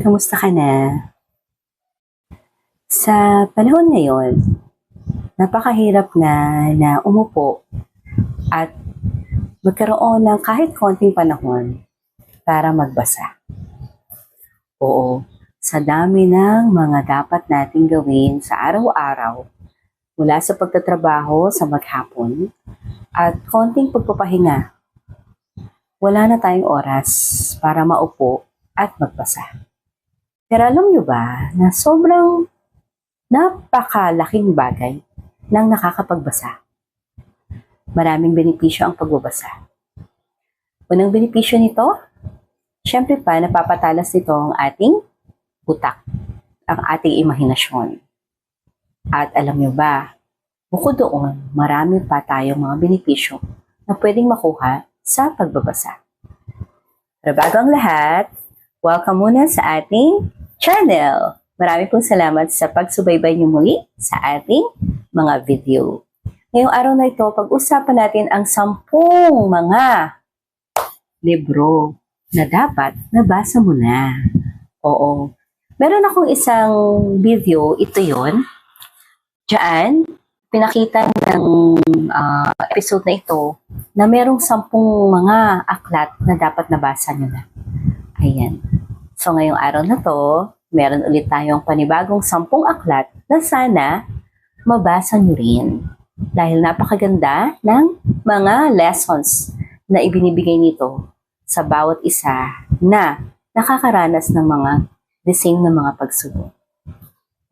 Kamusta ka na? Sa panahon ngayon, napakahirap na umupo at magkaroon ng kahit konting panahon para magbasa. Oo, sa dami ng mga dapat nating gawin sa araw-araw, mula sa pagtatrabaho sa maghapon at konting pagpapahinga, wala na tayong oras para maupo at magbasa. Pero alam nyo ba na sobrang napakalaking bagay ng nakakapagbasa? Maraming benepisyo ang pagbabasa. Unang benepisyo nito, syempre pa napapatalas nito ang ating utak, ang ating imahinasyon. At alam nyo ba, bukod doon, marami pa tayong mga benepisyo na pwedeng makuha sa pagbabasa. Pero bago ang lahat, welcome muna sa ating channel. Marami pong salamat sa pagsubaybay niyo muli sa ating mga video. Ngayong araw na ito, pag-usapan natin ang 10 mga libro na dapat nabasa mo na. Oo. Meron akong isang video, ito yon. Diyan, pinakita ng episode na ito na merong 10 mga aklat na dapat nabasa nyo na. Ayan. So ngayong araw na to, meron ulit tayong panibagong 10 aklat na sana mabasa nyo rin. Dahil napakaganda ng mga lessons na ibinibigay nito sa bawat isa na nakakaranas ng mga the same na mga pagsubok.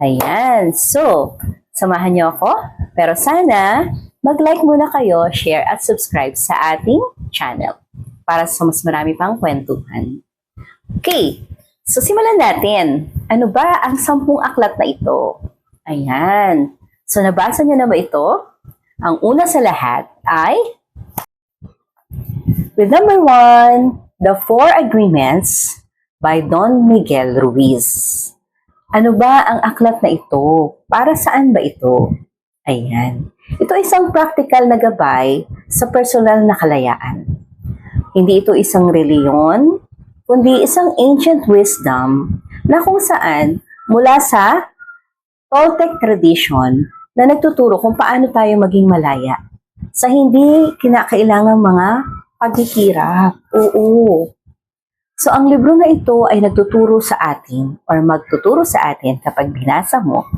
Ayan. So, samahan niyo ako. Pero sana, mag-like muna kayo, share at subscribe sa ating channel para sa mas marami pang kwentuhan. Okay. So, simulan natin. Ano ba ang 10 aklat na ito? Ayan. So, nabasa niyo na ba ito? Ang una sa lahat ay with number 1, The 4 Agreements by Don Miguel Ruiz. Ano ba ang aklat na ito? Para saan ba ito? Ayan. Ito ay isang practical na gabay sa personal na kalayaan. Hindi ito isang reliyon, kundi isang ancient wisdom na kung saan mula sa Toltec tradition na nagtuturo kung paano tayo maging malaya sa hindi kinakailangang mga paghihirap. Oo. So, ang libro na ito ay nagtuturo sa atin or magtuturo sa atin kapag binasa mo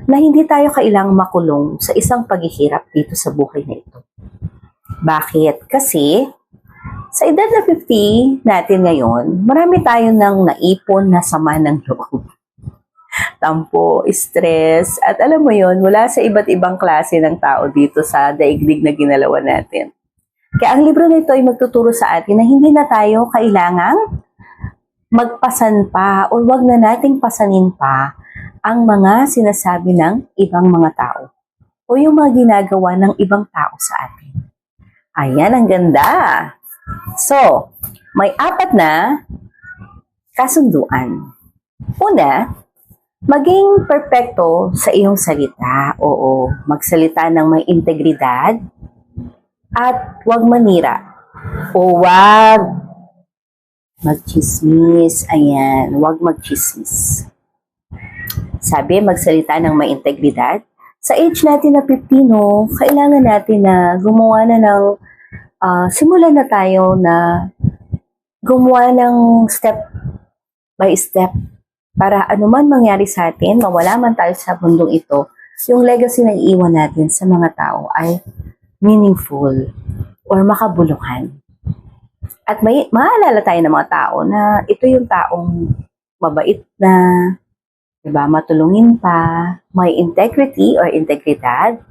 na hindi tayo kailangang makulong sa isang paghihirap dito sa buhay na ito. Bakit? Kasi sa edad na 50 natin ngayon, marami tayo nang naipon na sama ng loob. Tampo, stress, at alam mo yon, mula sa iba't ibang klase ng tao dito sa daigdig na ginalawan natin. Kaya ang libro na ito ay magtuturo sa atin na hindi na tayo kailangang magpasan pa o wag na nating pasanin pa ang mga sinasabi ng ibang mga tao o yung mga ginagawa ng ibang tao sa atin. Ayan, ang ganda! So, may 4 na kasunduan. Una, maging perpekto sa iyong salita. Oo, magsalita ng may integridad at huwag manira. O huwag magchismis. Ayan, huwag magchismis. Sabi, magsalita ng may integridad. Sa age natin na 50, no, kailangan natin na gumawa na ng simulan na tayo na gumawa ng step by step para anuman mangyari sa atin, mawala man tayo sa mundong ito, yung legacy na iiwan natin sa mga tao ay meaningful or makabuluhan. At may maalala tayo ng mga tao na ito yung taong mabait na, diba, matulungin pa, may integrity or integridad,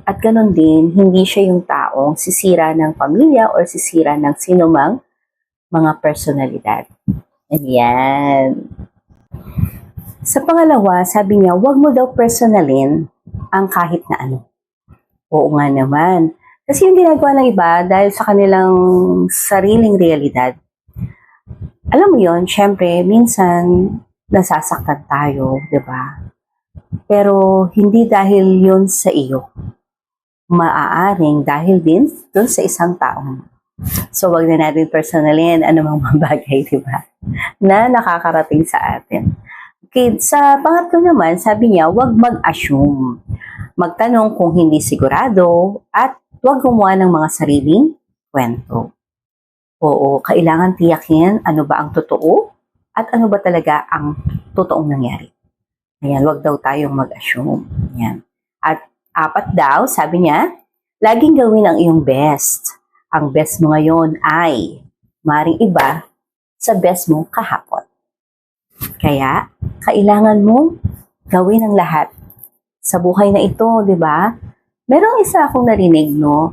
at ganun din, hindi siya yung taong sisira ng pamilya or sisira ng sinumang mga personalidad. Ayan. Sa pangalawa, sabi niya, huwag mo daw personalin ang kahit na ano. Oo nga naman. Kasi yung ginagawa ng iba dahil sa kanilang sariling realidad. Alam mo yon, syempre, minsan nasasaktan tayo, di ba? Pero hindi dahil yon sa iyo. Maaaring dahil din doon sa isang taong So, wag na natin personalin anumang mga bagay, di ba? Na nakakarating sa atin. Okay, sa pangatlo naman, sabi niya, wag mag-assume. Magtanong kung hindi sigurado at wag gumawa ng mga sariling kwento. Oo, kailangan tiyakin ano ba ang totoo at ano ba talaga ang totoong nangyari. Ayan, wag daw tayong mag-assume. Ayan. At apat daw, sabi niya, laging gawin ang iyong best. Ang best mo ngayon ay maring iba sa best mo kahapon. Kaya, kailangan mo gawin ang lahat sa buhay na ito, di ba? Merong isa akong narinig, no,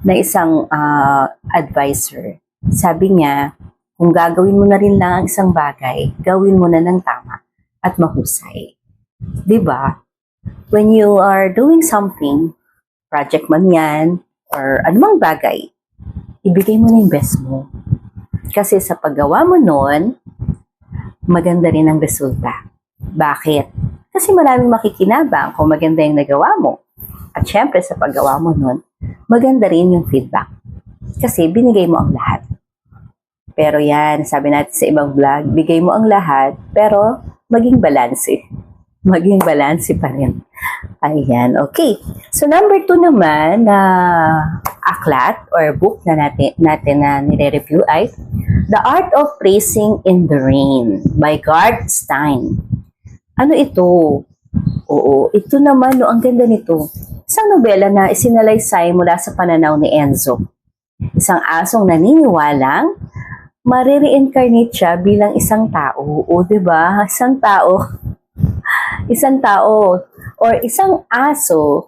na isang advisor. Sabi niya, kung gagawin mo na rin lang ang isang bagay, gawin mo na ng tama at mahusay. Di ba? When you are doing something, project man yan, or anumang bagay, ibigay mo na yung best mo. Kasi sa paggawa mo nun, maganda rin ang resulta. Bakit? Kasi maraming makikinabang kung maganda yung nagawa mo. At syempre sa paggawa mo nun, maganda rin yung feedback. Kasi binigay mo ang lahat. Pero yan, sabi natin sa ibang vlog, bigay mo ang lahat, pero maging balanse. Maging balanse pa rin. Ayan, okay. So number 2 naman na aklat or book na natin na nire-review ay The Art of Praising in the Rain by Garth Stein. Ano ito? Oo, ito naman, no, ang ganda nito. Isang nobela na isinalaysay mula sa pananaw ni Enzo. Isang asong naniniwalang marire-incarnate siya bilang isang tao. O, diba? Isang tao or isang aso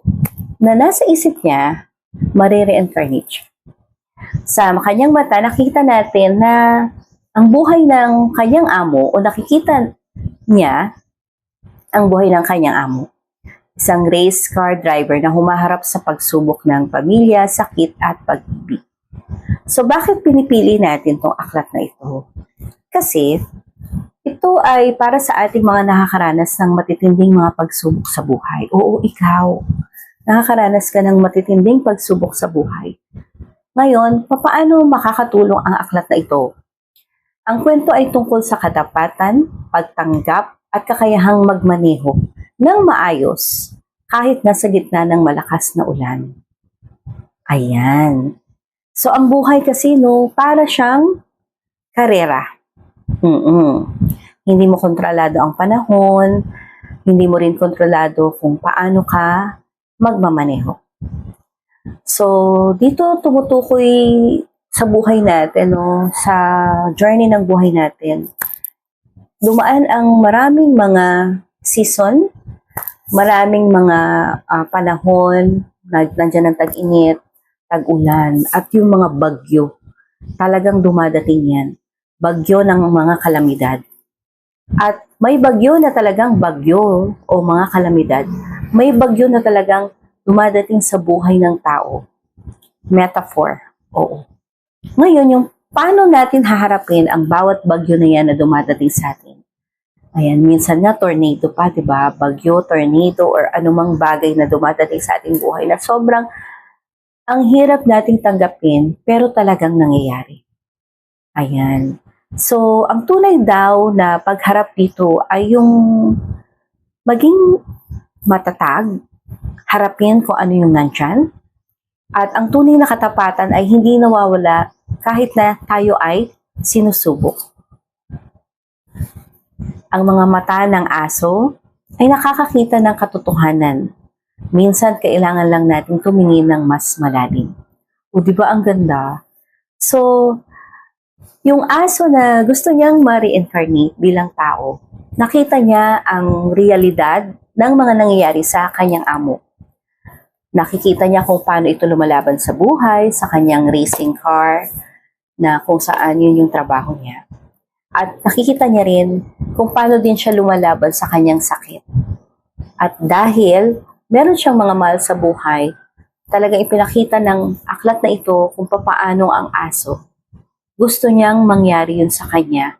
na nasa isip niya, marire-incarnate siya. Sa kanyang mata, nakita natin na ang buhay ng kanyang amo o nakikita niya ang buhay ng kanyang amo. Isang race car driver na humaharap sa pagsubok ng pamilya, sakit at pag-ibig. So bakit pinipili natin itong aklat na ito? Kasi ito ay para sa ating mga nakakaranas ng matitinding mga pagsubok sa buhay. Oo, ikaw. Nakakaranas ka ng matitinding pagsubok sa buhay. Ngayon, paano makakatulong ang aklat na ito? Ang kwento ay tungkol sa katapatan, pagtanggap, at kakayahang magmaneho ng maayos kahit nasa gitna ng malakas na ulan. Ayan. So, ang buhay kasi, no, para siyang karera. Hindi mo kontrolado ang panahon, hindi mo rin kontrolado kung paano ka magmamaneho. So, dito tumutukoy sa buhay natin, no, sa journey ng buhay natin. Dumaan ang maraming mga season, maraming mga panahon, nandiyan ang tag-init, tag-ulan, at yung mga bagyo. Talagang dumadating yan. Bagyo ng mga kalamidad. At may bagyo na talagang bagyo o mga kalamidad. May bagyo na talagang dumadating sa buhay ng tao. Metaphor. Oo. Ngayon, yung paano natin haharapin ang bawat bagyo na yan na dumadating sa atin? Ayan, minsan nga tornado pa, di ba? Bagyo, tornado, or anumang bagay na dumadating sa ating buhay na sobrang ang hirap nating tanggapin, pero talagang nangyayari. Ayan. So, ang tunay daw na pagharap dito ay yung maging matatag, harapin kung ano yung nandyan, at ang tunay na katapatan ay hindi nawawala kahit na tayo ay sinusubok. Ang mga mata ng aso ay nakakakita ng katotohanan. Minsan, kailangan lang natin tumingin ng mas malalim. O, di ba ang ganda? So, yung aso na gusto niyang ma-reincarnate bilang tao, nakita niya ang realidad ng mga nangyayari sa kanyang amo. Nakikita niya kung paano ito lumalaban sa buhay, sa kanyang racing car, na kung saan yun yung trabaho niya. At nakikita niya rin kung paano din siya lumalaban sa kanyang sakit. At dahil meron siyang mga mahal sa buhay, talagang ipinakita ng aklat na ito kung paano ang aso. Gusto niyang mangyari yun sa kanya,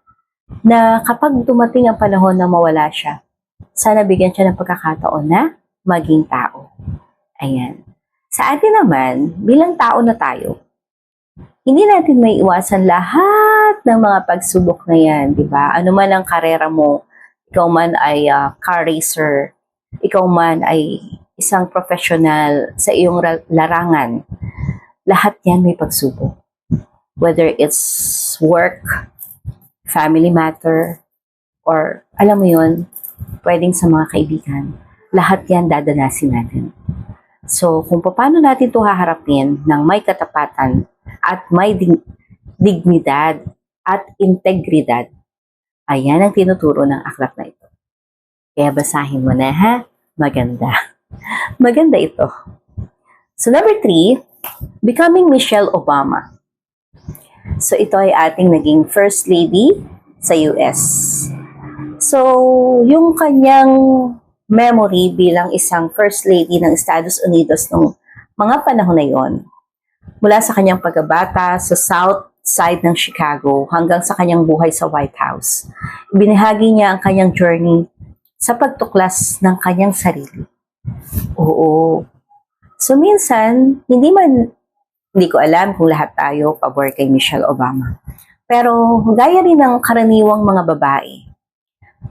na kapag dumating ang panahon na mawala siya, sana bigyan siya ng pagkakataon na maging tao. Ayan. Sa atin naman, bilang tao na tayo, Hindi natin may iwasan lahat ng mga pagsubok na yan, di ba? Ano man ang karera mo, ikaw man ay car racer, ikaw man ay isang professional sa iyong larangan, lahat yan may pagsubok. Whether it's work, family matter, or alam mo yun, pwedeng sa mga kaibigan, lahat yan dadanasin natin. So, kung paano natin ito haharapin ng may katapatan at may dignidad at integridad, ayan ang tinuturo ng aklat na ito. Kaya basahin mo na ha, maganda. Maganda ito. So, number 3, becoming Michelle Obama. So, ito ay ating naging First Lady sa US. So, yung kanyang memory bilang isang First Lady ng Estados Unidos nung mga panahon na yon, mula sa kanyang pagkabata sa South Side ng Chicago hanggang sa kanyang buhay sa White House, binahagi niya ang kanyang journey sa pagtuklas ng kanyang sarili. Oo. So, minsan, hindi ko alam kung lahat tayo pabor kay Michelle Obama. Pero, gaya rin ng karaniwang mga babae,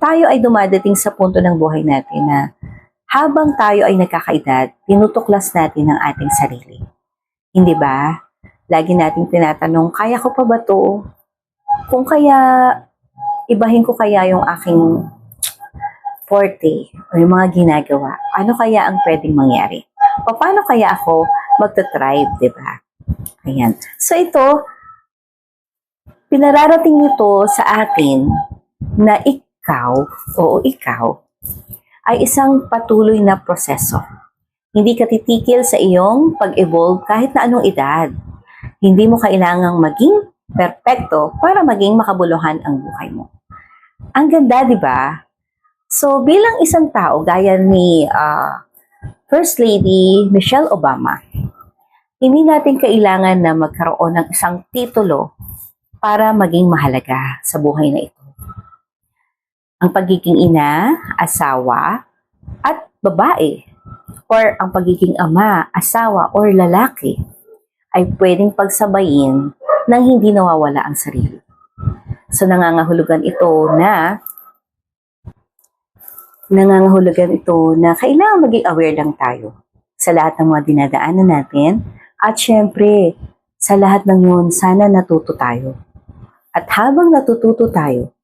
tayo ay dumadating sa punto ng buhay natin na habang tayo ay nagkakaedad, tinutuklas natin ang ating sarili. Hindi ba? Lagi nating tinatanong, kaya ko pa ba to? Kung kaya, ibahin ko kaya yung aking forte o yung mga ginagawa, ano kaya ang pwedeng mangyari? Paano kaya ako magta-thrive, di ba? Ayan. So ito, pinararating nito sa atin na ikaw ay isang patuloy na proseso. Hindi ka titikil sa iyong pag-evolve kahit na anong edad. Hindi mo kailangang maging perpekto para maging makabuluhan ang buhay mo. Ang ganda, di ba? So, bilang isang tao, gaya ni First Lady Michelle Obama, hindi natin kailangan na magkaroon ng isang titulo para maging mahalaga sa buhay na ito. Ang pagiging ina, asawa, at babae, or ang pagiging ama, asawa, or lalaki, ay pwedeng pagsabayin nang hindi nawawala ang sarili. So nangangahulugan ito na kailangan maging aware lang tayo sa lahat ng mga dinadaanan natin, at syempre, sa lahat ng yun, sana natuto tayo. At habang natututo tayo,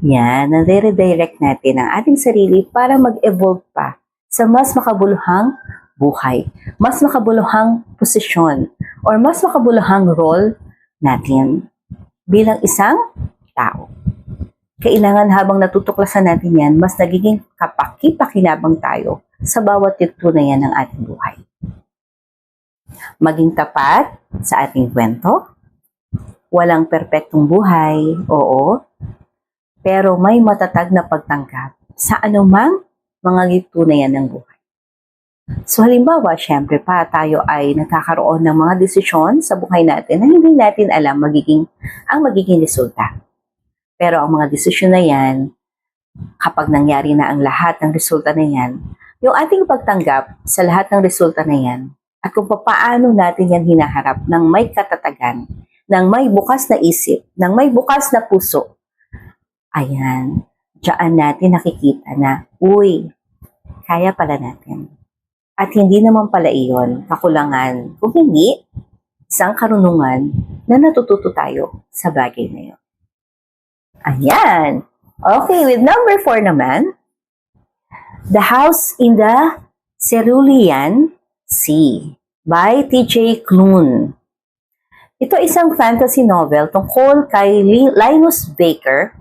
yan, nare-redirect natin ang ating sarili para mag-evolve pa sa mas makabuluhang buhay, mas makabuluhang posisyon, or mas makabuluhang role natin bilang isang tao. Kailangan habang natutuklasan natin yan, mas nagiging kapaki-pakinabang tayo sa bawat yugto na yan ng ating buhay. Maging tapat sa ating kwento. Walang perpektong buhay, oo, pero may matatag na pagtanggap sa anumang mga yugto na yan ng buhay. So halimbawa, syempre pa tayo ay nagkakaroon ng mga desisyon sa buhay natin na hindi natin alam ang magiging resulta. Pero ang mga desisyon na yan, kapag nangyari na ang lahat ng resulta na yan, yung ating pagtanggap sa lahat ng resulta na yan, at kung paano natin yan hinaharap ng may katatagan, ng may bukas na isip, ng may bukas na puso, ayan, diyan natin nakikita na, uy, kaya pala natin. At hindi naman pala iyon kakulangan, kung hindi, isang karunungan na natututo tayo sa bagay na yun. Ayan. Okay, with number 4 naman, The House in the Cerulean Sea by T.J. Klune. Ito isang fantasy novel tungkol kay Linus Baker,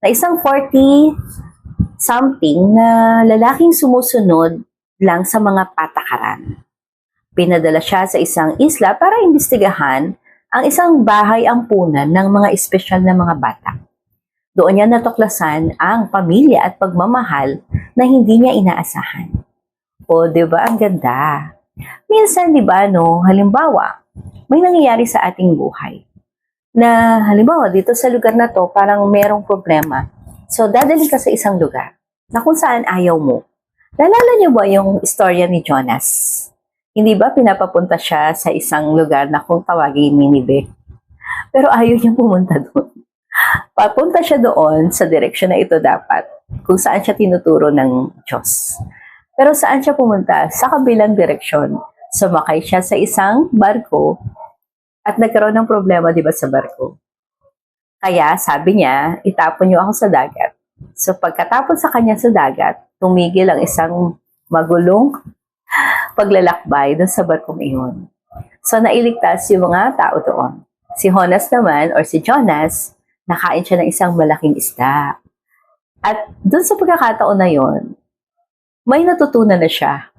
na isang 40-something na lalaking sumusunod lang sa mga patakaran. Pinadala siya sa isang isla para imbestigahan ang isang bahay ampunan ng mga espesyal na mga bata. Doon niya natuklasan ang pamilya at pagmamahal na hindi niya inaasahan. O, di ba? Ang ganda. Minsan, di ba, halimbawa, may nangyayari sa ating buhay na halimbawa dito sa lugar na to parang merong problema. So dadali ka sa isang lugar na kung saan ayaw mo. Naalala niyo ba yung istorya ni Jonas? Hindi ba pinapapunta siya sa isang lugar na kung tawagin Ninive? Pero ayaw niyang pumunta doon. Papunta siya doon sa direksyon na ito dapat, kung saan siya tinuturo ng Diyos. Pero saan siya pumunta? Sa kabilang direksyon. Sumakay siya sa isang barko at nagkaroon ng problema, di ba, sa barko. Kaya sabi niya, itapon niyo ako sa dagat. So pagkatapon sa kanya sa dagat, tumigil ang isang magulong paglalakbay doon sa barkong iyon. So nailigtas yung mga tao doon. Si Jonas naman, or si Jonas, nakain siya ng isang malaking isda. At doon sa pagkakataon na yon, may natutunan na siya.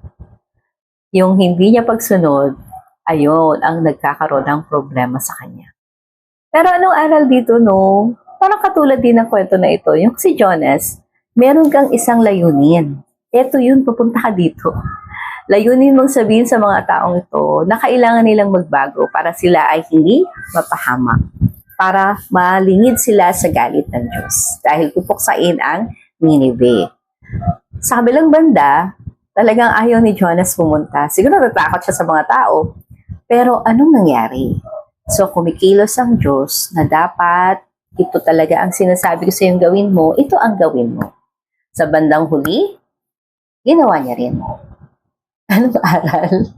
Yung hindi niya pagsunod, ayun ang nagkakaroon ng problema sa kanya. Pero anong aral dito, no? Parang katulad din ng kwento na ito. Yung si Jonas, meron kang isang layunin. Ito yun, pupunta ka dito. Layunin mong sabihin sa mga taong ito na kailangan nilang magbago para sila ay hindi mapahamak. Para malingid sila sa galit ng Diyos. Dahil pupuksain ang Nineveh. Sa kabilang banda, talagang ayaw ni Jonas pumunta. Siguro natakot siya sa mga tao. Pero anong nangyari? So kumikilos ang Diyos na dapat ito talaga ang sinasabi ko sa iyong gawin mo, ito ang gawin mo. Sa bandang huli, ginawa niya rin. Anong aral?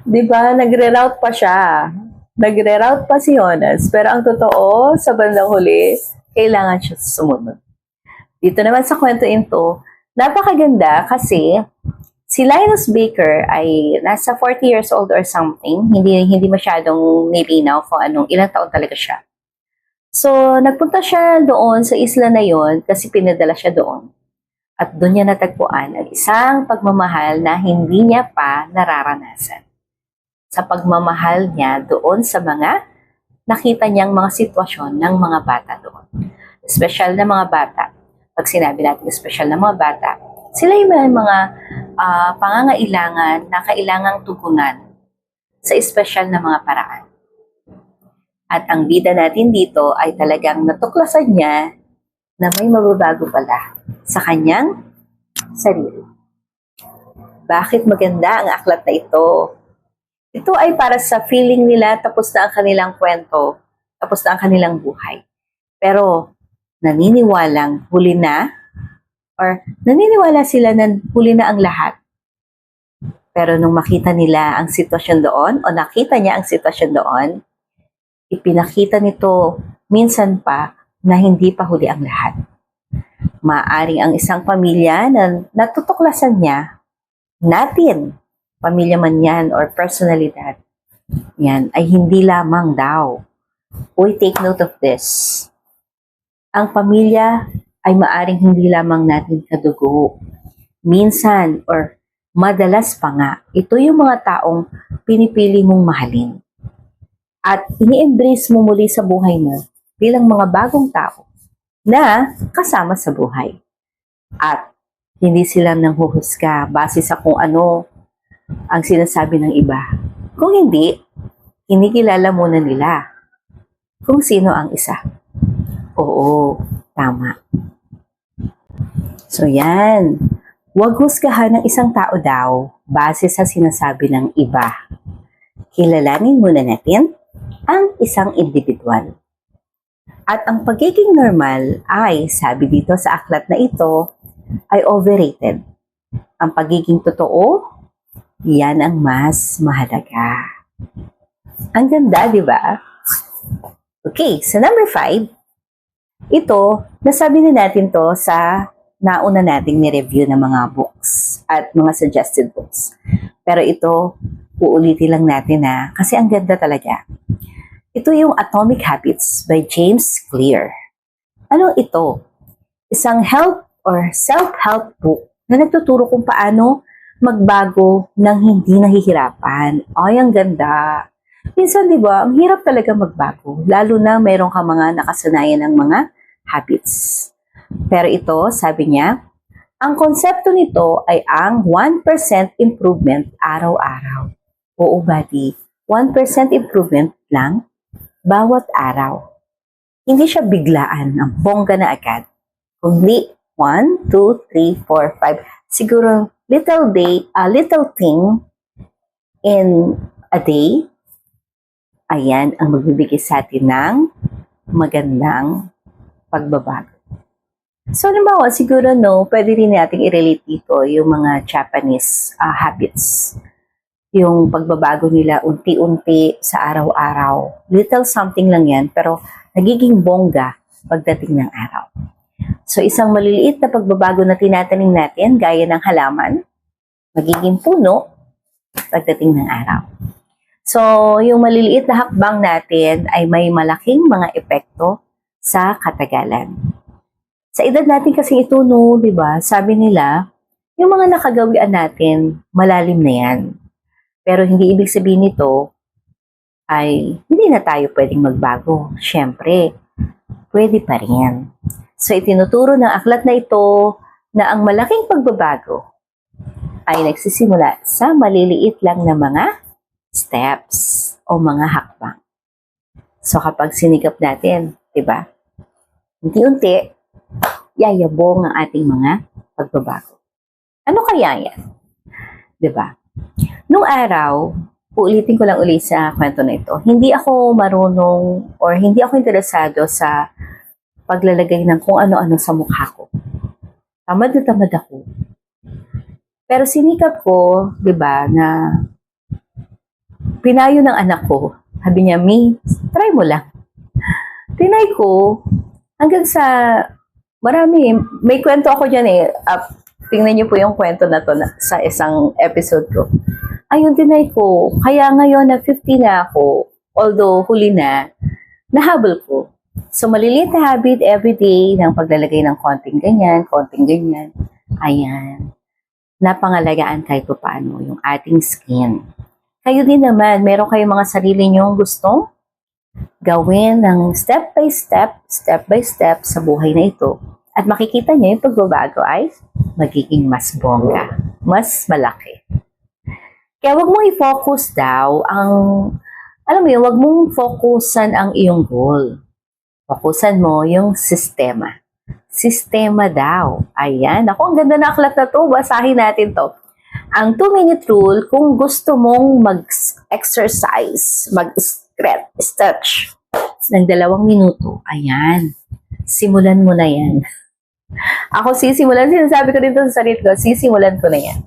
Diba, nagre-route pa siya. Nagre-route pa si Jonas. Pero ang totoo, sa bandang huli, kailangan siya sumunod. Dito naman sa kwento ito, napakaganda kasi si Linus Baker ay nasa 40 years old or something. Hindi masyadong nilinaw kung ilang taon talaga siya. So, nagpunta siya doon sa isla na yon kasi pinadala siya doon. At doon niya natagpuan ang isang pagmamahal na hindi niya pa nararanasan. Sa pagmamahal niya doon sa mga nakita niyang mga sitwasyon ng mga bata doon. Espesyal na mga bata. Pag sinabi natin espesyal na mga bata, sila yung mga pangangailangan na kailangang tugunan sa espesyal na mga paraan. At ang bida natin dito ay talagang natuklasan niya na may mababago pala sa kanyang sarili. Bakit maganda ang aklat na ito? Ito ay para sa feeling nila tapos na ang kanilang kwento, tapos na ang kanilang buhay. Pero naniniwalang huli na, or naniniwala sila na huli na ang lahat. Pero nung makita nila ang sitwasyon doon, o nakita niya ang sitwasyon doon, ipinakita nito minsan pa na hindi pa huli ang lahat. Maaring ang isang pamilya na natutuklasan niya, natin, pamilya man yan or personalidad, yan ay hindi lamang daw. Uy, take note of this. Ang pamilya ay maaring hindi lamang natin kadugo. Minsan or madalas pa nga, ito yung mga taong pinipili mong mahalin. At ini-embrace mo muli sa buhay mo bilang mga bagong tao na kasama sa buhay. At hindi sila nanghuhusga base sa kung ano ang sinasabi ng iba. Kung hindi, kinikilala muna nila kung sino ang isa. Oo, tama. So yan, huwag husgahan ng isang tao daw base sa sinasabi ng iba. Kilalanin muna natin ang isang individual. At ang pagiging normal ay, sabi dito sa aklat na ito, ay overrated. Ang pagiging totoo, yan ang mas mahalaga. Ang ganda, di ba? Okay, so number 5, ito, nasabi na natin to sa nauna nating ni-review ng mga books at mga suggested books. Pero ito, uulitin lang natin kasi ang ganda talaga. Ito yung Atomic Habits by James Clear. Ano ito? Isang help or self-help book na nagtuturo kung paano magbago ng hindi nahihirapan. Ay, ang ganda. Minsan, di ba, ang hirap talaga magbago. Lalo na mayroon ka mga nakasanayan ng mga habits. Pero ito, sabi niya, ang konsepto nito ay ang 1% improvement araw-araw. Oo, buddy. 1% improvement lang bawat araw. Hindi siya biglaan, ang bongga na agad. Kundi 1, 2, 3, 4, 5. Siguro little thing in a day ayan ang magbibigay sa atin ng magandang pagbabago. So, halimbawa, siguro pwede rin natin i-relate dito yung mga Japanese habits. Yung pagbabago nila unti-unti sa araw-araw. Little something lang yan, pero nagiging bongga pagdating ng araw. So, isang maliliit na pagbabago na tinatanim natin, gaya ng halaman, magiging puno pagdating ng araw. So, yung maliliit na hakbang natin ay may malaking mga epekto sa katagalan. Sa edad natin kasi ito, di ba? Sabi nila, yung mga nakagawian natin, malalim na yan. Pero hindi ibig sabihin nito ay hindi na tayo pwedeng magbago. Siyempre, pwede pa rin. So, itinuturo ng aklat na ito na ang malaking pagbabago ay nagsisimula sa maliliit lang na mga steps o mga hakbang. So, kapag sinikap natin, diba? Unti-unti, yayabong ang ating mga pagbabago. Ano kaya yan? Diba? Nung araw, uulitin ko lang ulit sa kwento na ito, hindi ako marunong or hindi ako interesado sa paglalagay ng kung ano-ano sa mukha ko. Tamad na tamad ako. Pero sinikap ko, di ba, na pinayo ng anak ko. Sabi niya, Mi, try mo lang. Tinay ko, hanggang sa marami, may kwento ako dyan eh. Tingnan niyo po yung kwento na to sa isang episode ko. Ayun, tinay ko. Kaya ngayon na 50 na ako, although huli na, nahabol ko. So, maliliit na habit everyday ng paglalagay ng konting ganyan. Ayan. Napangalagaan kahit pa paano yung ating skin. Kayo din naman, meron kayong mga sarili nyong gustong gawin ng step by step sa buhay na ito. At makikita niyo yung pagbabago ay magiging mas bongga, mas malaki. Kaya wag mong i-focus daw wag mong focusan ang iyong goal. Fokusan mo yung sistema. Sistema daw. Ayan. Ako, ang ganda na aklat na to. Basahin natin to. Ang 2-minute rule, kung gusto mong mag-exercise, mag-stretch ng 2 minuto, ayan. Simulan mo na yan. Ako sinasabi ko dito sa sarili ko, sisimulan ko na yan.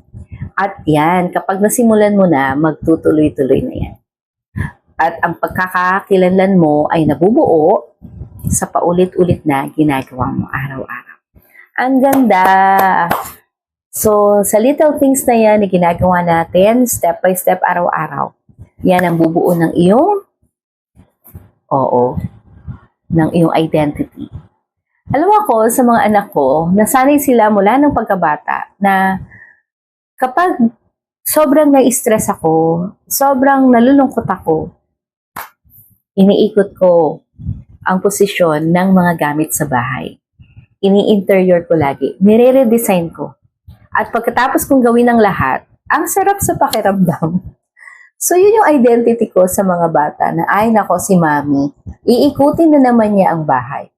At yan, kapag nasimulan mo na, magtutuloy-tuloy na yan. At ang pagkakakilanlan mo ay nabubuo sa paulit-ulit na ginagawa mo araw-araw. Ang ganda! So, sa little things na yan na ginagawa natin, step by step, araw-araw, yan ang bubuo ng iyong identity. Alam ako, sa mga anak ko, nasanay sila mula ng pagkabata na kapag sobrang na-stress ako, sobrang nalulungkot ako, iniikot ko ang posisyon ng mga gamit sa bahay. Ini-interior ko lagi. Nire-redesign ko. At pagkatapos kong gawin ang lahat, ang sarap sa pakiramdam. So, yun yung identity ko sa mga bata na, ay nako si Mami, iikutin na naman niya ang bahay.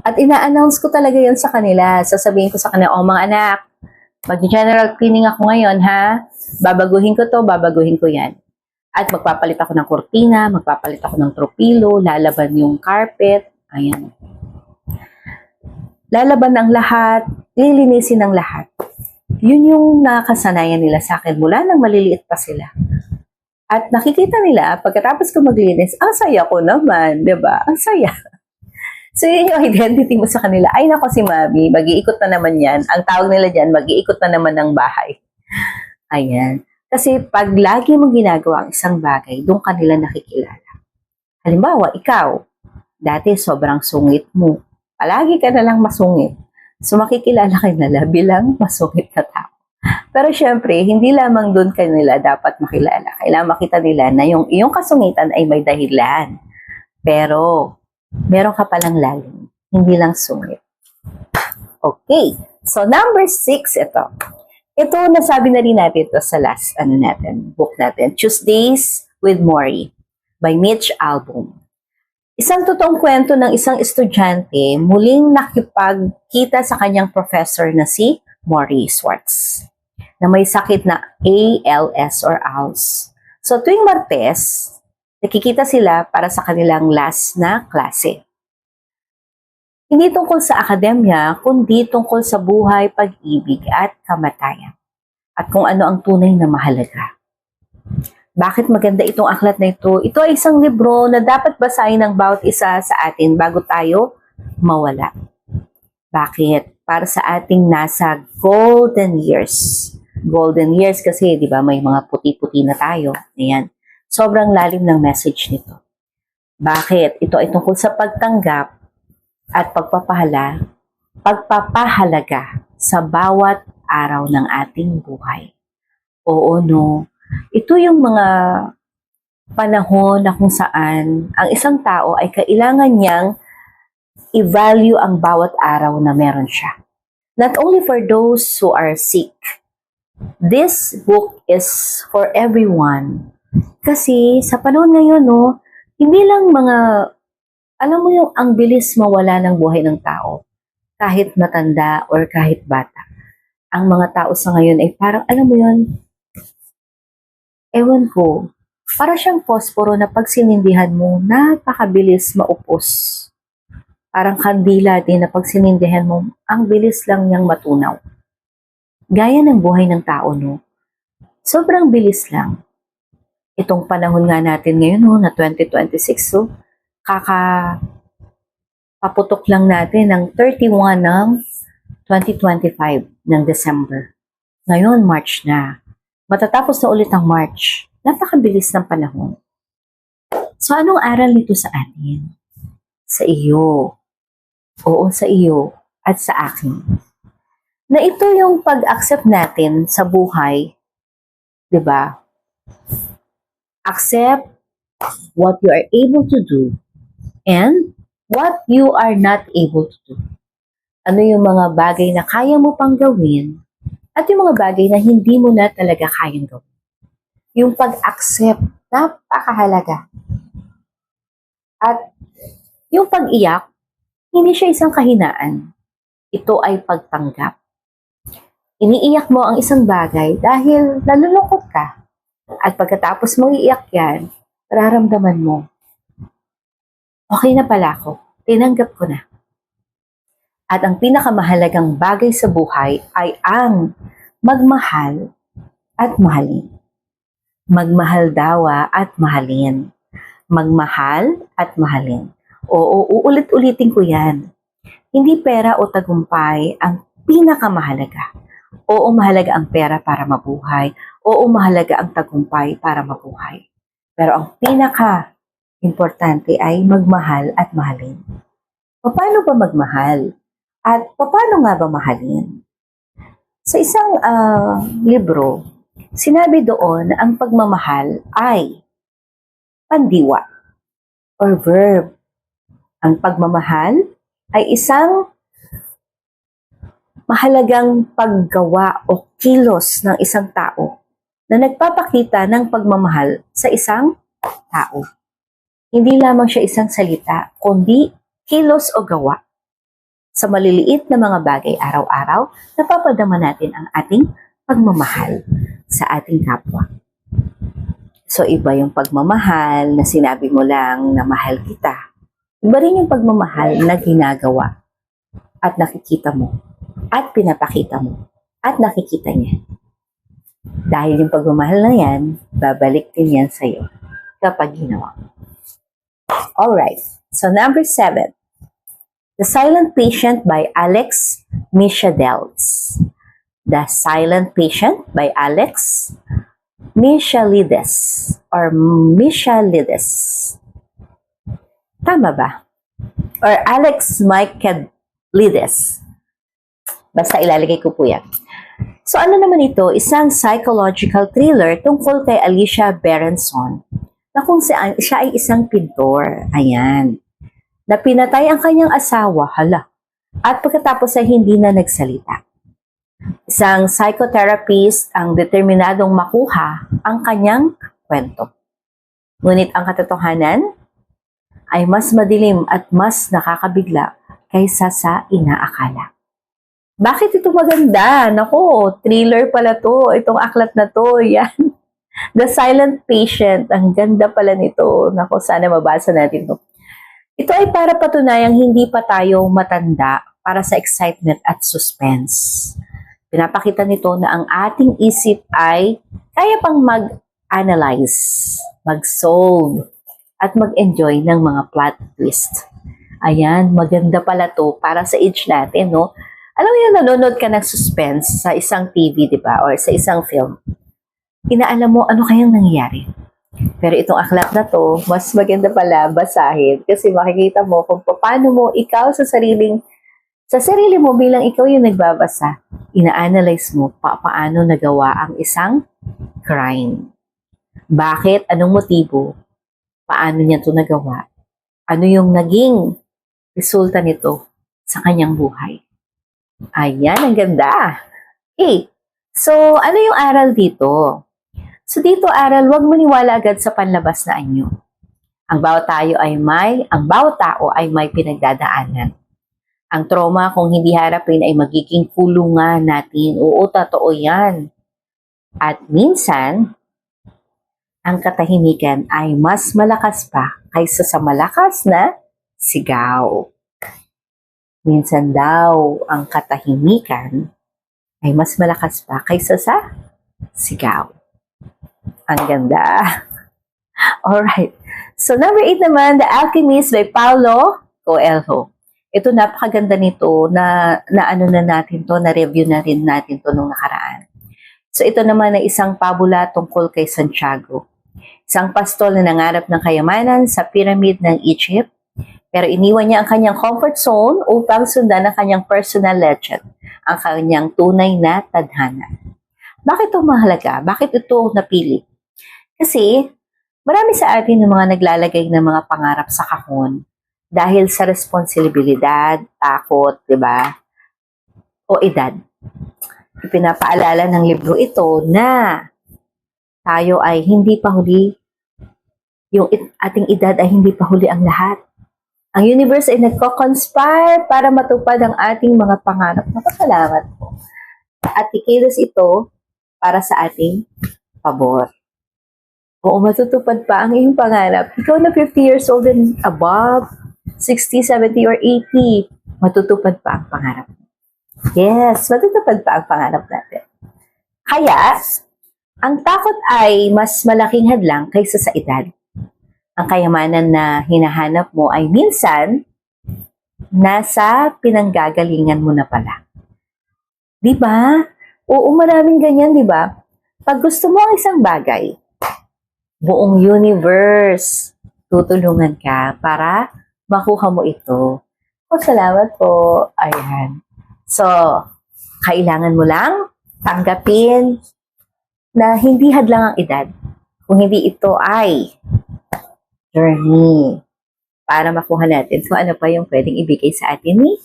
At ina-announce ko talaga yun sa kanila. Sasabihin ko sa kanila, mga anak, mag-general cleaning ako ngayon, ha? Babaguhin ko yan. At magpapalit ako ng kurtina, magpapalit ako ng tropilo, lalaban yung carpet, ayan. Lalaban ang lahat, lilinisin ang lahat. Yun yung nakasanayan nila sa akin mula nang maliliit pa sila. At nakikita nila, pagkatapos ko maglinis, ang saya ko naman, di ba? Ang saya. So, yun yung identity mo sa kanila. Ay, nako si Mami, mag-iikot na naman yan. Ang tawag nila dyan, mag-iikot na naman ng bahay. Ayan. Kasi pag lagi mong ginagawa ang isang bagay, doon ka nila nakikilala. Halimbawa, ikaw, dati sobrang sungit mo. Palagi ka na lang masungit. So, makikilala ka nila bilang masungit na tao. Pero syempre, hindi lamang doon ka nila dapat makilala. Kailangan makita nila na yung iyong kasungitan ay may dahilan. Pero, meron ka palang lalim. Hindi lang sungit. Okay. So, number 6, ito. Ito, nasabi na rin natin ito sa last book natin. Tuesdays with Morrie by Mitch Albom. Isang totoong kwento ng isang estudyante muling nakipagkita sa kanyang professor na si Morrie Schwartz na may sakit na ALS or ALS. So tuwing Martes, Nakikita sila para sa kanilang last na klase. Hindi tungkol sa akademya, kundi tungkol sa buhay, pag-ibig at kamatayan. At kung ano ang tunay na mahalaga. Bakit maganda itong aklat na ito? Ito ay isang libro na dapat basahin ng bawat isa sa atin bago tayo mawala. Bakit? Para sa ating nasa golden years. Golden years kasi, di ba, may mga puti-puti na tayo. Ayan. Sobrang lalim ng message nito. Bakit? Ito ay tungkol sa pagtanggap at pagpapahalaga sa bawat araw ng ating buhay. Oo, no? Ito yung mga panahon na kung saan ang isang tao ay kailangan niyang i-value ang bawat araw na meron siya. Not only for those who are sick. This book is for everyone. Kasi sa panahon ngayon, no, hindi lang mga, alam mo yung ang bilis mawala ng buhay ng tao. Kahit matanda or kahit bata. Ang mga tao sa ngayon ay parang, alam mo yun, ewan ko, para siyang posporo na pag sinindihan mo, napakabilis maupos. Parang kandila din na pag sinindihan mo, ang bilis lang niyang matunaw. Gaya ng buhay ng tao, no? Sobrang bilis lang. Itong panahon nga natin ngayon, no, na 2026, so, paputok lang natin ng 31 ng 2025 ng December. Ngayon, March na. Matatapos na ulit ang March. Napakabilis ng panahon. So, anong aral nito sa atin? Sa iyo. Oo, sa iyo at sa akin. Na ito yung pag-accept natin sa buhay, di ba? Accept what you are able to do and what you are not able to do. Ano yung mga bagay na kaya mo pang gawin at yung mga bagay na hindi mo na talaga kayang gawin. Yung pag-accept, napakahalaga. At yung pag-iyak, hindi siya isang kahinaan. Ito ay pagtanggap. Iniiyak mo ang isang bagay dahil nalulungkot ka. At pagkatapos mong iiyak yan, nararamdaman mo, okay na pala ako, tinanggap ko na. At ang pinakamahalagang bagay sa buhay ay ang magmahal at mahalin. Magmahal dawa at mahalin. Magmahal at mahalin. Oo, uulit-ulitin ko yan. Hindi pera o tagumpay ang pinakamahalaga. Oo, mahalaga ang pera para mabuhay. Oo, mahalaga ang tagumpay para mabuhay. Pero ang pinaka-importante ay magmahal at mahalin. Paano ba magmahal? At paano nga ba mahalin? Sa isang libro, sinabi doon na ang pagmamahal ay pandiwa or verb. Ang pagmamahal ay isang mahalagang paggawa o kilos ng isang tao na nagpapakita ng pagmamahal sa isang tao. Hindi lamang siya isang salita, kundi kilos o gawa. Sa maliliit na mga bagay araw-araw, napapadama natin ang ating pagmamahal sa ating kapwa. So, iba yung pagmamahal na sinabi mo lang na mahal kita. Iba rin yung pagmamahal na ginagawa at nakikita mo at pinapakita mo at nakikita niya. Dahil yung pagmamahal na yan, babalik din yan sa'yo kapag ginawa mo. Alright, so number 7. The Silent Patient by Alex Michaelides. The Silent Patient by Alex Michaelides or Michaelides. Tama ba? Or Alex Michaelides. Basta ilalagay ko po yan. So ano naman ito? Isang psychological thriller tungkol kay Alicia Berenson na kung saan siya ay isang pintor. Ayan. Na pinatay ang kanyang asawa, hala. At pagkatapos ay hindi na nagsalita. Isang psychotherapist ang determinadong makuha ang kanyang kwento. Ngunit ang katotohanan ay mas madilim at mas nakakabigla kaysa sa inaakala. Bakit ito maganda? Nako, thriller pala to. Itong aklat na to, yan. The Silent Patient. Ang ganda pala nito. Naku, sana mabasa natin to. Ito ay para patunayang hindi pa tayo matanda para sa excitement at suspense. Pinapakita nito na ang ating isip ay kaya pang mag-analyze, mag-solve, at mag-enjoy ng mga plot twist. Ayan, maganda pala to para sa age natin, no? Alam mo yun, nanonood ka ng suspense sa isang TV, di ba? Or sa isang film. Inaalam mo ano kayang nangyayari. Pero itong aklat na to, mas maganda pala basahin kasi makikita mo kung paano mo ikaw sa sarili mo bilang ikaw yung nagbabasa, ina-analyze mo paano nagawa ang isang crime. Bakit? Anong motibo? Paano niya ito nagawa? Ano yung naging resulta nito sa kanyang buhay? Ayan, ang ganda. Okay, so ano yung aral dito? So dito aral, huwag maniwala agad sa panlabas na anyo. Ang bawat tao ay may pinagdadaanan. Ang trauma kung hindi harapin ay magiging kulungan natin. Oo, totoo yan. At minsan, ang katahimikan ay mas malakas pa kaysa sa malakas na sigaw. Minsan daw, ang katahimikan ay mas malakas pa kaysa sa sigaw. Ang ganda. Alright. So, number 8 naman, The Alchemist by Paulo Coelho. Ito, napakaganda nito na ano na natin to, na-review na rin natin to nung nakaraan. So, ito naman ay isang pabula tungkol kay Santiago. Isang pastol na nangarap ng kayamanan sa pyramid ng Egypt, pero iniwan niya ang kanyang comfort zone upang sundan ang kanyang personal legend, ang kanyang tunay na tadhana. Bakit ito mahalaga? Bakit ito napili? Kasi, marami sa atin ng mga naglalagay ng mga pangarap sa kahon dahil sa responsibilidad, takot, di ba? O edad. Ipinapaalala ng libro ito na tayo ay hindi pa huli, yung ating edad ay hindi pa huli ang lahat. Ang universe ay nagko-conspire para matupad ang ating mga pangarap. Napasalamat po. At ikilos ito para sa ating pabor. Oo, matutupad pa ang iyong pangarap. Ikaw na 50 years old and above, 60, 70, or 80, matutupad pa ang pangarap. Yes, matutupad pa ang pangarap natin. Kaya, ang takot ay mas malaking hadlang kaysa sa edad. Ang kayamanan na hinahanap mo ay minsan nasa pinanggagalingan mo na pala. Diba? Oo, maraming ganyan, diba? Pag gusto mo ang isang bagay, buong universe, tutulungan ka para makuha mo ito. O, salamat po. Ayan. So, kailangan mo lang tanggapin na hindi hadlang ang edad. Kung hindi ito ay journey para makuha natin kung ano pa yung pwedeng ibigay sa atin ni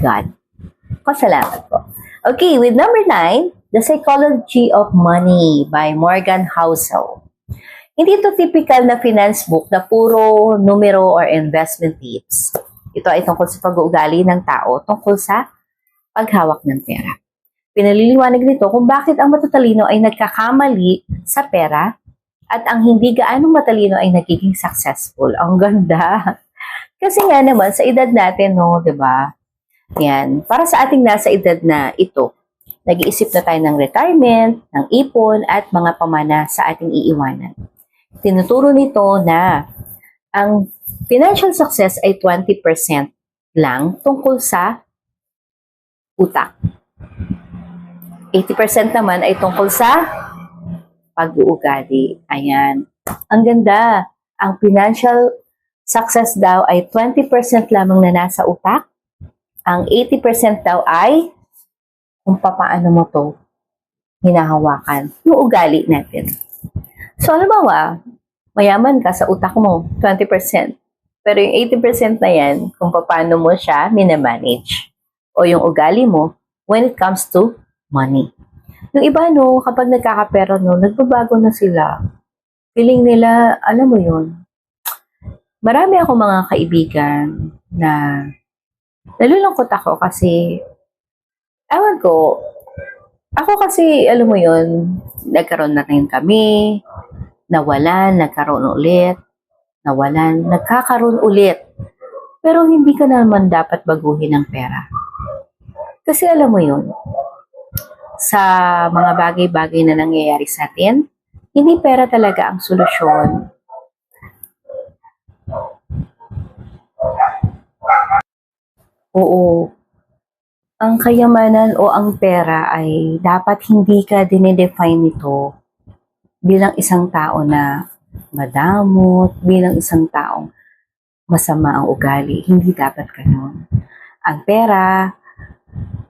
God. O, salamat po. Okay, with number 9, The Psychology of Money by Morgan Housel. Hindi ito typical na finance book na puro numero or investment tips. Ito ay tungkol sa pag-uugali ng tao tungkol sa paghawak ng pera. Pinaliliwanag nito kung bakit ang matatalino ay nagkakamali sa pera at ang hindi gaanong matalino ay nagiging successful. Ang ganda. Kasi nga naman, sa edad natin, no, di ba? Yan. Para sa ating nasa edad na ito, nag-iisip na tayo ng retirement, ng ipon, at mga pamana sa ating iiwanan. Tinuturo nito na ang financial success ay 20% lang tungkol sa utak. 80% naman ay tungkol sa pag-uugali. Ayan. Ang ganda. Ang financial success daw ay 20% lamang na nasa utak. Ang 80% daw ay kung paano mo to hinahawakan. Yung ugali natin. So, halimbawa, mayaman ka sa utak mo, 20%. Pero yung 80% na yan, kung paano mo siya minamanage. O yung ugali mo, when it comes to money. Yung iba, no, kapag nagkakapera, no, nagbabago na sila. Feeling nila, alam mo yun, marami ako mga kaibigan na nalulungkot ako kasi, ewan ko, Ako kasi, alam mo yun, nagkaroon na rin kami, nawalan, nagkaroon ulit, nawalan, nagkakaroon ulit. Pero hindi ka naman dapat baguhin ng pera. Kasi alam mo yun, sa mga bagay-bagay na nangyayari sa atin, hindi pera talaga ang solusyon. Oo, ang kayamanan o ang pera ay dapat hindi ka dinedefine nito bilang isang tao na madamot, bilang isang taong masama ang ugali. Hindi dapat ganun. Ang pera,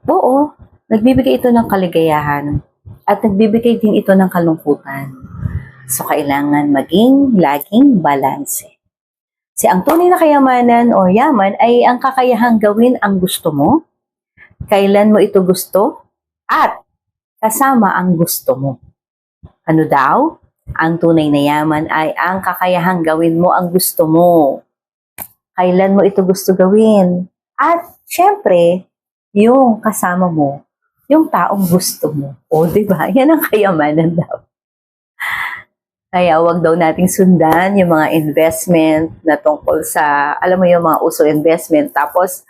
oo, nagbibigay ito ng kaligayahan at nagbibigay din ito ng kalungkutan. So, kailangan maging laging balanse. Si ang tunay na kayamanan o yaman ay ang kakayahang gawin ang gusto mo, kailan mo ito gusto, at kasama ang gusto mo. Ano daw? Ang tunay na yaman ay ang kakayahang gawin mo ang gusto mo. Kailan mo ito gusto gawin? At syempre, yung kasama mo, yung taong gusto mo. O, diba? Yan ang kayamanan daw. Kaya wag daw nating sundan yung mga investment na tungkol sa, alam mo yung mga uso investment. Tapos,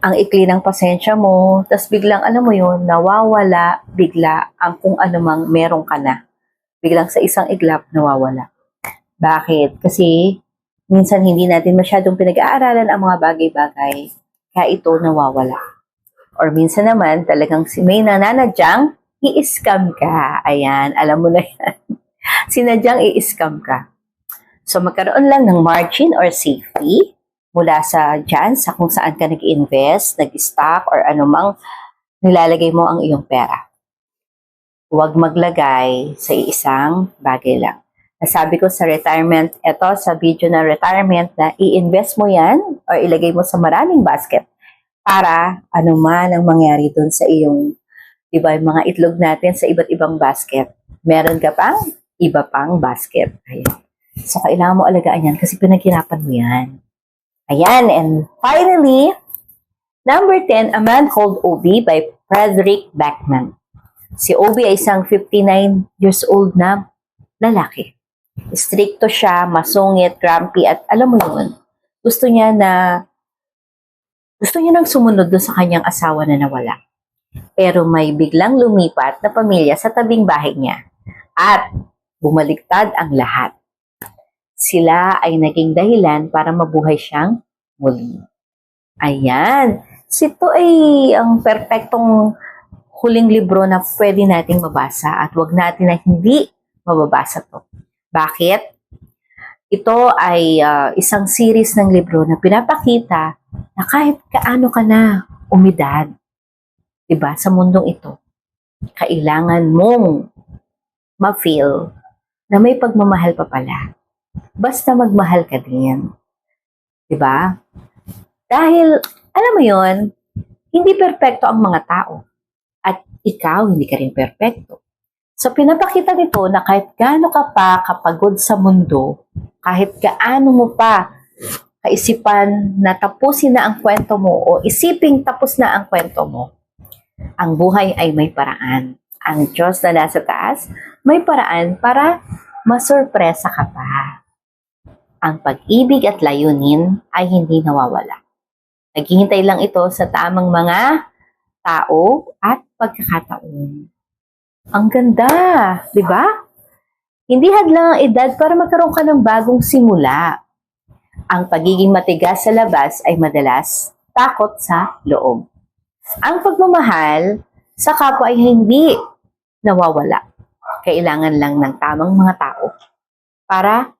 ang ikli ng pasensya mo, tapos biglang, alam mo yun, nawawala bigla ang kung anumang meron ka na. Biglang sa isang iglap, nawawala. Bakit? Kasi, minsan hindi natin masyadong pinag-aaralan ang mga bagay-bagay, kaya ito nawawala. Or minsan naman, talagang may nananadyang, i-scam ka. Ayan, alam mo na yan. Sinadyang i-scam ka. So, magkaroon lang ng margin or safety mula sa dyan, sa kung saan ka nag-invest, nag-stock, or anumang nilalagay mo ang iyong pera. Huwag maglagay sa isang bagay lang. Nasabi ko sa retirement, eto sa video na retirement, na i-invest mo yan or ilagay mo sa maraming basket para anuman ang mangyari dun sa iyong, diba, yung mga itlog natin sa iba't ibang basket. Meron ka pang iba pang basket. Ayan. So, kailangan mo alagaan yan kasi pinaghirapan mo yan. Ayan. And finally, number 10, A Man Called Obi by Frederick Backman. Si Obi ay isang 59 years old na lalaki. Stricto siya, masungit, grumpy, at alam mo yun, gusto niya nang sumunod doon sa kanyang asawa na nawala. Pero may biglang lumipat na pamilya sa tabing bahay niya. At bumaliktad ang lahat. Sila ay naging dahilan para mabuhay siyang muli. Ayan. Ito ay ang perpektong huling libro na pwede nating mabasa at wag natin na hindi mababasa to. Bakit? Ito ay isang series ng libro na pinapakita na kahit kaano ka na umidad, diba, sa mundong ito, kailangan mong ma-feel na may pagmamahal pa pala. Basta magmahal ka din. Diba? Dahil, alam mo yon, hindi perpekto ang mga tao. At ikaw, hindi ka rin perpekto. So, pinapakita nito na kahit gaano ka pa kapagod sa mundo, kahit gaano mo pa kaisipan na tapusin na ang kwento mo o isiping tapos na ang kwento mo, ang buhay ay may paraan. Ang Diyos na nasa taas, may paraan para masurpresa ka pa. Ang pag-ibig at layunin ay hindi nawawala. Naghihintay lang ito sa tamang mga tao at pagkakataon. Ang ganda, di ba? Hindi hadlang ang edad para magkaroon ka ng bagong simula. Ang pagiging matigas sa labas ay madalas takot sa loob. Ang pagmamahal sa kapwa ay hindi nawawala. Kailangan lang ng tamang mga tao para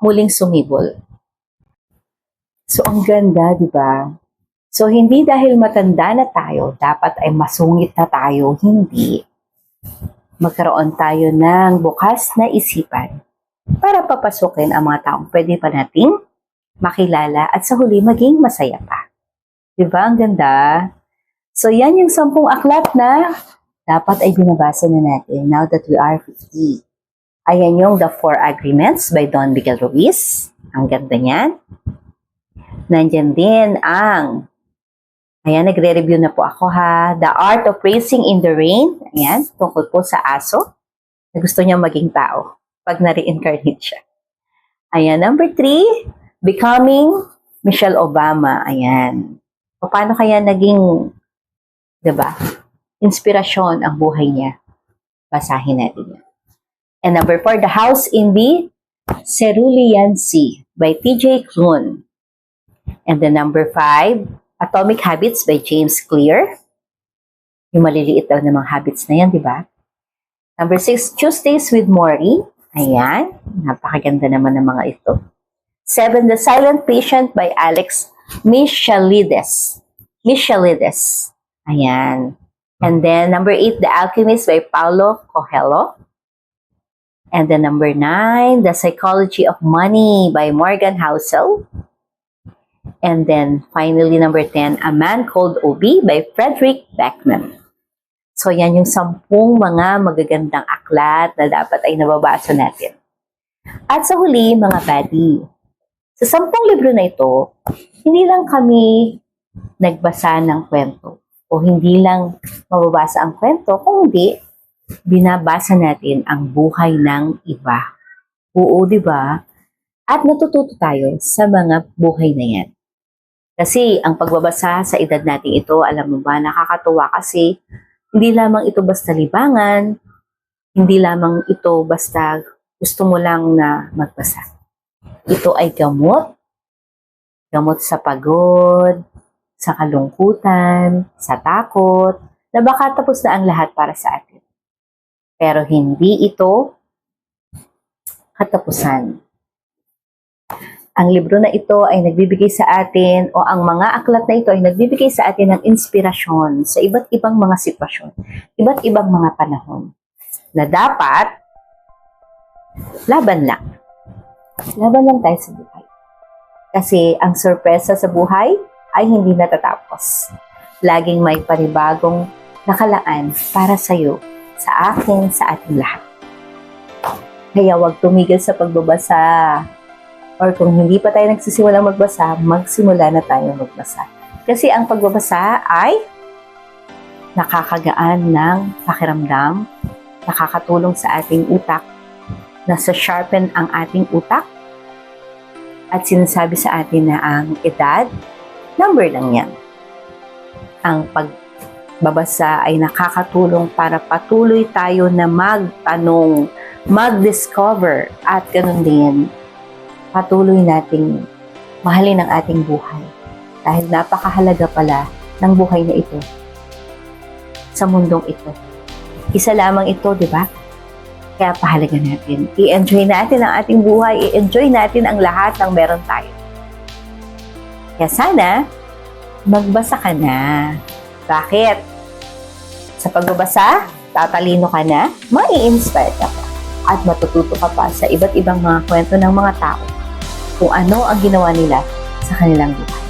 muling sumibol. So, ang ganda, di ba? So, hindi dahil matanda na tayo, dapat ay masungit na tayo. Hindi. Magkaroon tayo ng bukas na isipan para papasukin ang mga taong pwede pa nating makilala at sa huli maging masaya pa. Di ba? Ang ganda. So, yan yung 10 aklat na dapat ay binabasa na natin now that we are 50. Ayan yung The 4 Agreements by Don Miguel Ruiz. Ang ganda niyan. Nandyan din ang Ayan, nagre-review na po ako ha. The Art of Racing in the Rain. Ayan, tungkol po sa aso na gusto niya maging tao pag na-reincarnate siya. Ayan, number 3, Becoming Michelle Obama. Ayan. Paano kaya naging, diba, inspirasyon ang buhay niya? Basahin natin yan. And number 4, The House in the Cerulean Sea by T.J. Klune. And then number 5, Atomic Habits by James Clear. Yung maliliit daw na mga habits na yan, di ba? Number 6, Tuesdays with Maury. Ayan. Napakaganda naman ng mga ito. 7, The Silent Patient by Alex Michelides. Ayan. And then number 8, The Alchemist by Paulo Coelho. And then number 9, The Psychology of Money by Morgan Housel. And then finally number 10, A Man Called Obi by Frederick Beckman. So yan yung 10 mga magagandang aklat na dapat ay nababasa natin. At sa huli, mga buddy, sa 10 libro na ito, hindi lang kami nagbasa ng kwento o hindi lang mababasa ang kwento, kundi binabasa natin ang buhay ng iba. Oo, di ba? At natututo tayo sa mga buhay na yan. Kasi ang pagbabasa sa edad natin ito, alam mo ba, nakakatuwa kasi hindi lamang ito basta libangan, hindi lamang ito basta gusto mo lang na magbasa. Ito ay gamot sa pagod, sa kalungkutan, sa takot, na baka tapos na ang lahat para sa atin. Pero hindi ito katapusan. Ang libro na ito ay nagbibigay sa atin o ang mga aklat na ito ay nagbibigay sa atin ng inspirasyon sa iba't ibang mga sitwasyon, iba't ibang mga panahon na dapat laban lang. Laban lang tayo sa buhay. Kasi ang sorpresa sa buhay ay hindi natatapos. Laging may panibagong nakalaan para sa'yo, sa akin, sa ating lahat. Kaya huwag tumigil sa pagbabasa. Or kung hindi pa tayo nagsisimulang magbasa, magsimula na tayo magbasa. Kasi ang pagbabasa ay nakakagaan ng pakiramdam, nakakatulong sa ating utak, nasa sharpen ang ating utak, at sinasabi sa atin na ang edad, number lang yan. Ang pagbabasa ay nakakatulong para patuloy tayo na magtanong, mag-discover, at ganun din, patuloy nating mahalin ang ating buhay. Dahil napakahalaga pala ng buhay na ito sa mundong ito. Isa lamang ito, di ba? Kaya pahalaga natin. I-enjoy natin ang ating buhay. I-enjoy natin ang lahat ng meron tayo. Kaya sana, magbasa ka na. Bakit? Sa pagbabasa, tatalino ka na, mai-inspire ka pa. At matututo ka pa sa iba't ibang mga kwento ng mga tao kung ano ang ginawa nila sa kanilang buhay.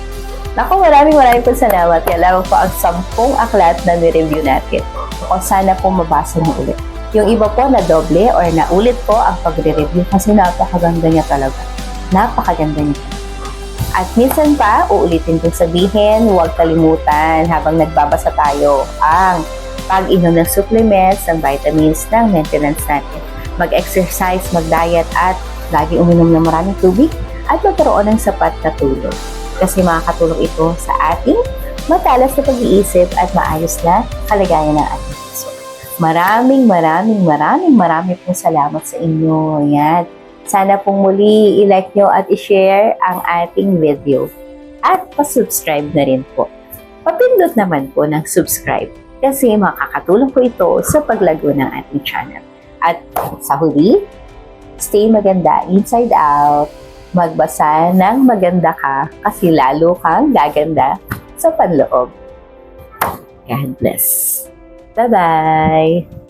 Naku, maraming pong salamat. Kaya lamang po ang 10 aklat na ni-review natin. O sana po mabasa mo ulit. Yung iba po na doble or na ulit po ang pagre-review kasi napakaganda niya talaga. Napakaganda niya. At minsan pa, uulitin kong sabihin, huwag kalimutan habang nagbabasa tayo ang pag-inom ng supplements, ng vitamins, ng maintenance natin. Mag-exercise, mag-diet at lagi uminom ng maraming tubig at magkaroon ng sapat na tulog. Kasi makakatulong ito sa ating matalas na pag-iisip at maayos na kalagayan ng ating puso. Maraming pong salamat sa inyo. Yan. Sana pong muli i-like nyo at i-share ang ating video. At pa-subscribe na rin po. Papindot naman po ng subscribe kasi makakatulong po ito sa paglago ng ating channel. At sa huli, stay maganda inside out. Magbasa ng maganda ka kasi lalo kang gaganda sa panloob. God bless. Bye-bye!